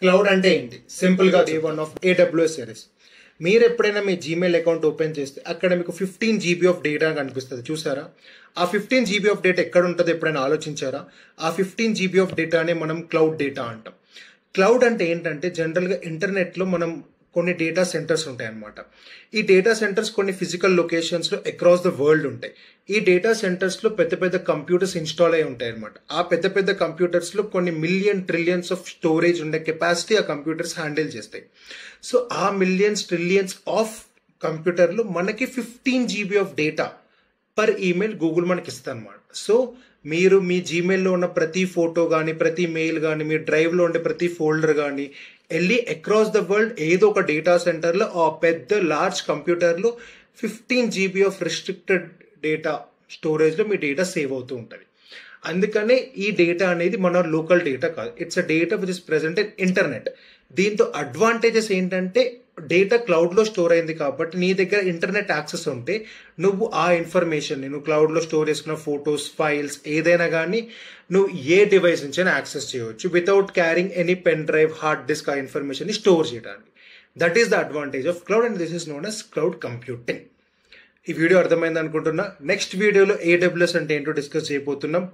Cloud అంటే ఏంటి? సింపుల్గా day one of AWS series. మీరు ఎప్పుడైనా మీ జీమెయిల్ అకౌంట్ ఓపెన్ చేస్తే అక్కడ మీకు 15 GB ఆఫ్ డేటా కనిపిస్తుంది, చూసారా? ఆ 15 GB ఆఫ్ డేటా ఎక్కడ ఉంటుంది ఎప్పుడైనా ఆలోచించారా? ఆ 15 GB ఆఫ్ డేటానే మనం క్లౌడ్ డేటా అంటాం. క్లౌడ్ అంటే ఏంటంటే జనరల్గా ఇంటర్నెట్లో మనం కొన్ని డేటా సెంటర్స్ ఉంటాయి అన్నమాట. ఈ డేటా సెంటర్స్ కొన్ని ఫిజికల్ లొకేషన్స్లో అక్రాస్ ద వరల్డ్ ఉంటాయి. ఈ డేటా సెంటర్స్లో పెద్ద పెద్ద కంప్యూటర్స్ ఇన్స్టాల్ అయి ఉంటాయి అన్నమాట. ఆ పెద్ద పెద్ద కంప్యూటర్స్లో కొన్ని మిలియన్ ట్రిలియన్స్ ఆఫ్ స్టోరేజ్ ఉండే కెపాసిటీ ఆ కంప్యూటర్స్ హ్యాండిల్ చేస్తాయి. సో ఆ మిలియన్స్ ట్రిలియన్స్ ఆఫ్ కంప్యూటర్లో మనకి 15 GB of data per email Google మనకి ఇస్తుంది అనమాట. సో మీరు మీ జీమెయిల్లో ఉన్న ప్రతి ఫోటో కానీ ప్రతి మెయిల్ కానీ మీ డ్రైవ్లో ఉండే ప్రతి ఫోల్డర్ కానీ వెళ్ళి అక్రాస్ ద వరల్డ్ ఏదో ఒక డేటా సెంటర్లో ఆ పెద్ద లార్జ్ కంప్యూటర్లో 15 GB ఆఫ్ రిస్ట్రిక్టెడ్ డేటా స్టోరేజ్లో మీ డేటా సేవ్ అవుతూ ఉంటుంది. అందుకనే ఈ డేటా అనేది మన లోకల్ డేటా కాదు, it's a data which is present in internet. దీంతో అడ్వాంటేజెస్ ఏంటంటే డేటా క్లౌడ్లో స్టోర్ అయింది కాబట్టి నీ దగ్గర ఇంటర్నెట్ యాక్సెస్ ఉంటే నువ్వు ఆ ఇన్ఫర్మేషన్ని నువ్వు క్లౌడ్లో స్టోర్ చేసుకున్న ఫొటోస్ ఫైల్స్ ఏదైనా కానీ నువ్వు ఏ డివైస్ నుంచైనా యాక్సెస్ చేయవచ్చు without carrying any pen drive hard disk ఆ ఇన్ఫర్మేషన్ని స్టోర్ చేయడానికి. That is the advantage of cloud and this is known as cloud computing. ఈ వీడియో అర్థమైంది అనుకుంటున్నా. నెక్స్ట్ వీడియోలో AWS అంటే ఏంటో డిస్కస్ చేయబోతున్నాం.